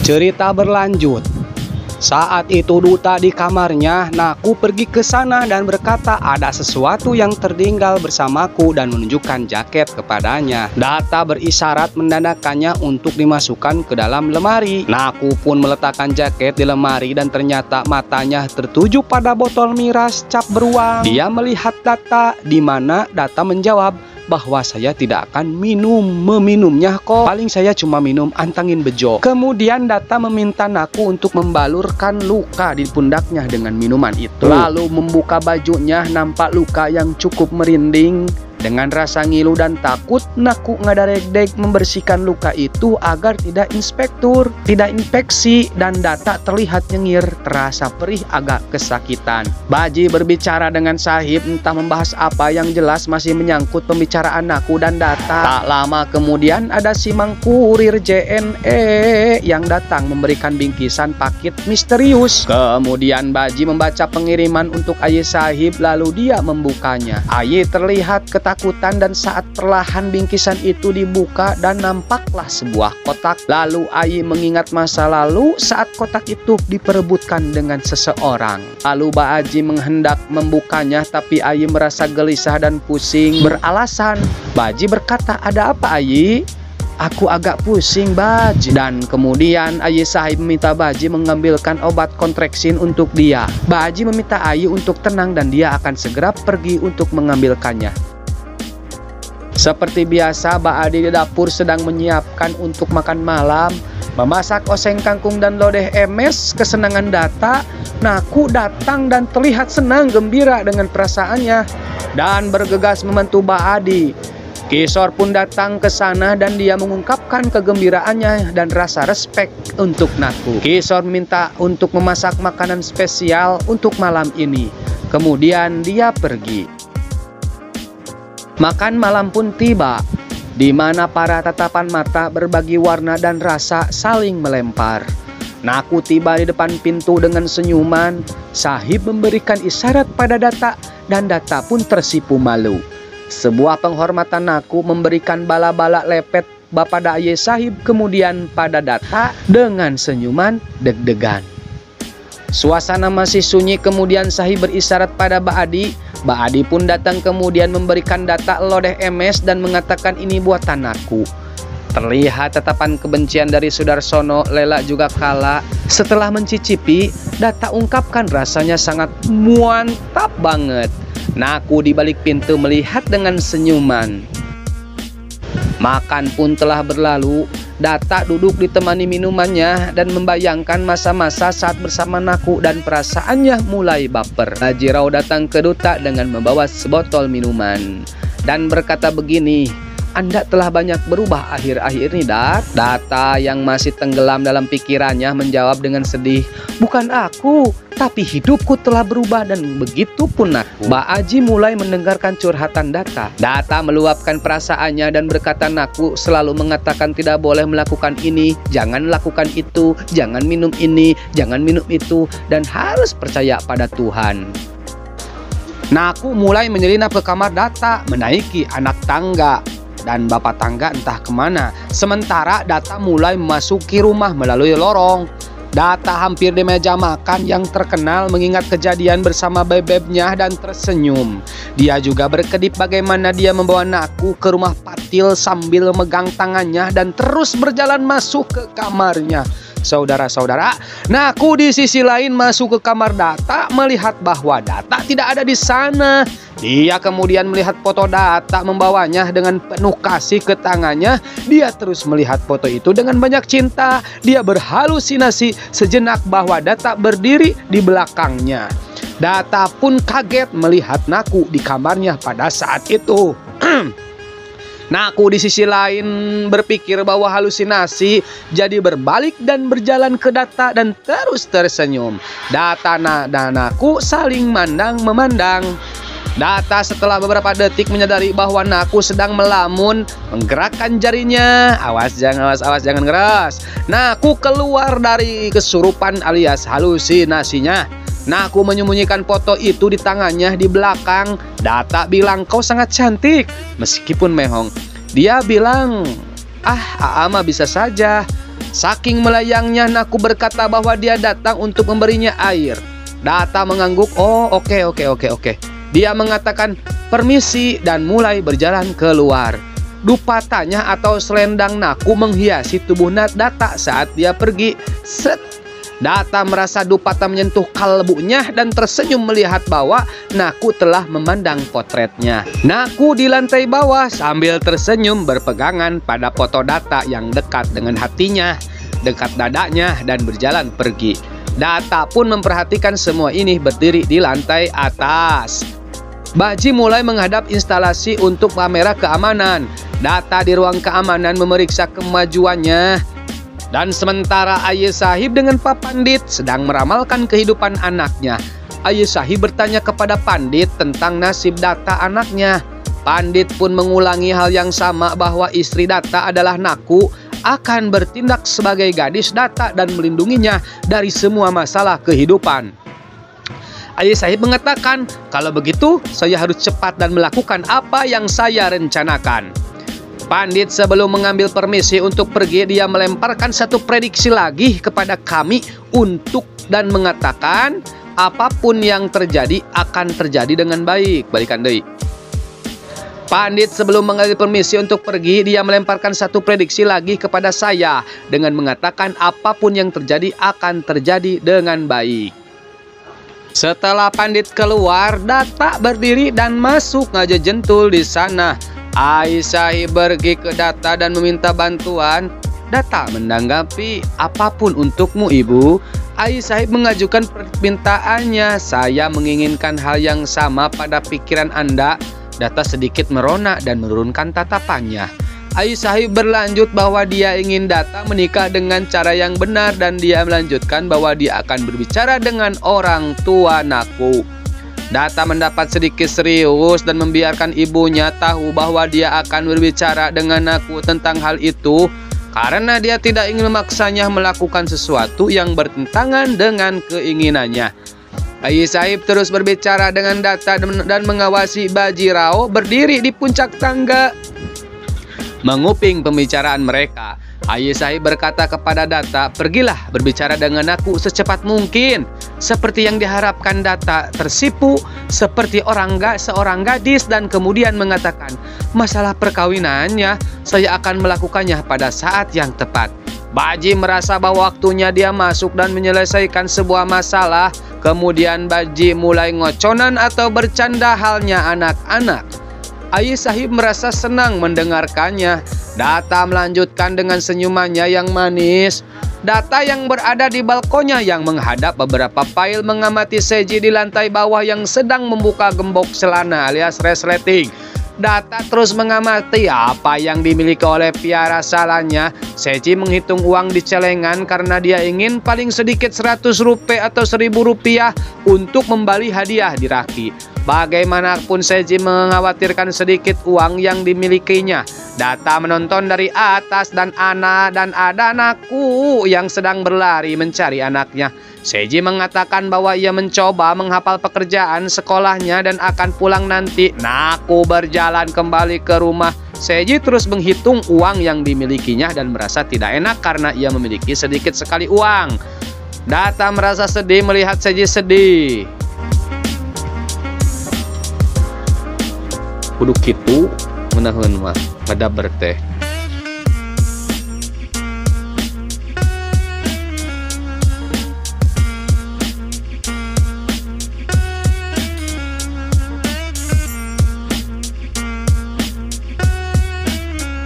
Cerita berlanjut. Saat itu Duta di kamarnya, Naku pergi ke sana dan berkata ada sesuatu yang tertinggal bersamaku dan menunjukkan jaket kepadanya. Data berisyarat menandakannya untuk dimasukkan ke dalam lemari. Naku pun meletakkan jaket di lemari dan ternyata matanya tertuju pada botol miras cap beruang. Dia melihat Data, di mana Data menjawab bahwa saya tidak akan meminumnya kok. Paling saya cuma minum antangin bejo. Kemudian Data meminta Naku untuk membalurkan luka di pundaknya dengan minuman itu. Lalu membuka bajunya, nampak luka yang cukup merinding. Dengan rasa ngilu dan takut, Naku ngadarek-dek membersihkan luka itu agar tidak infeksi, dan Data terlihat nyengir, terasa perih agak kesakitan. Baji berbicara dengan Sahib, entah membahas apa, yang jelas masih menyangkut pembicaraan Naku dan Data. Tak lama kemudian ada si mangkurir JNE yang datang memberikan bingkisan paket misterius. Kemudian Baji membaca pengiriman untuk Aye Sahib, lalu dia membukanya. Aye terlihat ketakutan dan saat perlahan bingkisan itu dibuka dan nampaklah sebuah kotak. Lalu Aye mengingat masa lalu saat kotak itu diperebutkan dengan seseorang. Lalu Baji menghendak membukanya, tapi Aye merasa gelisah dan pusing beralasan. Baji berkata, "Ada apa Aye? Aku agak pusing Baji." Dan kemudian Aye Sahib meminta Baji mengambilkan obat kontreksin untuk dia. Baji meminta Aye untuk tenang dan dia akan segera pergi untuk mengambilkannya. Seperti biasa, Baadi di dapur sedang menyiapkan untuk makan malam, memasak oseng kangkung dan lodeh emes kesenangan Data. Naku datang dan terlihat senang gembira dengan perasaannya dan bergegas membantu Baadi. Kisor pun datang ke sana dan dia mengungkapkan kegembiraannya dan rasa respek untuk Naku. Kisor minta untuk memasak makanan spesial untuk malam ini. Kemudian dia pergi. Makan malam pun tiba, di mana para tatapan mata berbagi warna dan rasa saling melempar. Naku tiba di depan pintu dengan senyuman. Sahib memberikan isyarat pada Data dan Data pun tersipu malu. Sebuah penghormatan Naku memberikan bala-bala lepet pada Aye Sahib, kemudian pada Data dengan senyuman deg-degan. Suasana masih sunyi, kemudian Sahib berisyarat pada Baadi. Baadi pun datang kemudian memberikan Data lodeh emes dan mengatakan ini buatan Naku. Terlihat tatapan kebencian dari Sudarsono, Lela juga kalah. Setelah mencicipi, Data ungkapkan rasanya sangat mantap banget. Naku di balik pintu melihat dengan senyuman. Makan pun telah berlalu. Data duduk ditemani minumannya dan membayangkan masa-masa saat bersama Naku dan perasaannya mulai baper. Haji Rao datang ke Duta dengan membawa sebotol minuman dan berkata begini, "Anda telah banyak berubah akhir-akhir ini, Dat." Data yang masih tenggelam dalam pikirannya menjawab dengan sedih, "Bukan aku, tapi hidupku telah berubah dan begitu pun Naku." Mbak Aji mulai mendengarkan curhatan Data. Data meluapkan perasaannya dan berkata Naku selalu mengatakan tidak boleh melakukan ini, jangan lakukan itu, jangan minum ini, jangan minum itu, dan harus percaya pada Tuhan. Naku mulai menyelinap ke kamar Data, menaiki anak tangga. Dan bapak tangga entah kemana. Sementara Data mulai memasuki rumah melalui lorong. Data hampir di meja makan yang terkenal mengingat kejadian bersama bebeknya dan tersenyum. Dia juga berkedip bagaimana dia membawa Naku ke rumah Patil sambil megang tangannya dan terus berjalan masuk ke kamarnya. Saudara-saudara, Naku di sisi lain masuk ke kamar Data melihat bahwa Data tidak ada di sana. Dia kemudian melihat foto Data membawanya dengan penuh kasih ke tangannya. Dia terus melihat foto itu dengan banyak cinta. Dia berhalusinasi sejenak bahwa Data berdiri di belakangnya. Data pun kaget melihat Naku di kamarnya pada saat itu. Naku di sisi lain berpikir bahwa halusinasi, jadi berbalik dan berjalan ke Data dan terus tersenyum. Data dan Naku saling memandang. Data setelah beberapa detik menyadari bahwa Naku sedang melamun, menggerakkan jarinya. Awas jangan keras. Naku keluar dari kesurupan alias halusinasinya. Naku menyembunyikan foto itu di tangannya di belakang. Data bilang, "Kau sangat cantik." Meskipun mehong, dia bilang, "Ah, Aa mah bisa saja." Saking melayangnya Naku berkata bahwa dia datang untuk memberinya air. Data mengangguk, oh oke. Dia mengatakan permisi dan mulai berjalan keluar. Dupatanya atau selendang Naku menghiasi tubuh Data saat dia pergi. Set. Data merasa Dupata menyentuh kalbunya dan tersenyum melihat bahwa Naku telah memandang potretnya. Naku di lantai bawah sambil tersenyum berpegangan pada foto Data yang dekat dengan hatinya, dekat dadanya, dan berjalan pergi. Data pun memperhatikan semua ini berdiri di lantai atas. Baji mulai menghadap instalasi untuk kamera keamanan. Data di ruang keamanan memeriksa kemajuannya. Dan sementara Ayah Sahib dengan Pak Pandit sedang meramalkan kehidupan anaknya. Ayah Sahib bertanya kepada Pandit tentang nasib Data anaknya. Pandit pun mengulangi hal yang sama bahwa istri Data adalah Naku, akan bertindak sebagai gadis Data dan melindunginya dari semua masalah kehidupan. Ayah Sahib mengatakan, kalau begitu saya harus cepat dan melakukan apa yang saya rencanakan. Pandit sebelum mengambil permisi untuk pergi, dia melemparkan satu prediksi lagi kepada kami dan mengatakan apapun yang terjadi akan terjadi dengan baik. Balikan deui. Pandit sebelum mengambil permisi untuk pergi, dia melemparkan satu prediksi lagi kepada saya dengan mengatakan apapun yang terjadi akan terjadi dengan baik. Setelah Pandit keluar, Data berdiri dan masuk ngajejentul di sana. Ayah Sahib pergi ke Data dan meminta bantuan. Data menanggapi, apapun untukmu ibu. Ayah Sahib mengajukan permintaannya. Saya menginginkan hal yang sama pada pikiran Anda. Data sedikit merona dan menurunkan tatapannya. Ayah Sahib berlanjut bahwa dia ingin Data menikah dengan cara yang benar dan dia melanjutkan bahwa dia akan berbicara dengan orang tua Naku. Data mendapat sedikit serius dan membiarkan ibunya tahu bahwa dia akan berbicara dengan Naku tentang hal itu karena dia tidak ingin memaksanya melakukan sesuatu yang bertentangan dengan keinginannya. Ayah Sahib terus berbicara dengan Data dan mengawasi Baji Rao berdiri di puncak tangga menguping pembicaraan mereka. Ayah Sahib berkata kepada Data, pergilah berbicara dengan aku secepat mungkin. Seperti yang diharapkan Data tersipu seperti seorang gadis dan kemudian mengatakan, masalah perkawinannya saya akan melakukannya pada saat yang tepat. Baji merasa bahwa waktunya dia masuk dan menyelesaikan sebuah masalah. Kemudian Baji mulai ngoconan atau bercanda halnya anak-anak. Ayah Sahib merasa senang mendengarkannya. Data melanjutkan dengan senyumannya yang manis. Data yang berada di balkonnya yang menghadap beberapa file mengamati Seji di lantai bawah yang sedang membuka gembok celana alias resleting. Data terus mengamati apa yang dimiliki oleh piara salahnya. Seji menghitung uang di celengan karena dia ingin paling sedikit 100 rupiah atau 1000 rupiah untuk membeli hadiah di Raki. Bagaimanapun Seji mengkhawatirkan sedikit uang yang dimilikinya. Data menonton dari atas dan ada anakku yang sedang berlari mencari anaknya. Seji mengatakan bahwa ia mencoba menghafal pekerjaan sekolahnya dan akan pulang nanti. Naku berjalan kembali ke rumah. Seji terus menghitung uang yang dimilikinya dan merasa tidak enak karena ia memiliki sedikit sekali uang. Data merasa sedih melihat Seji sedih. Kudu kitu menahan mah ada berteh.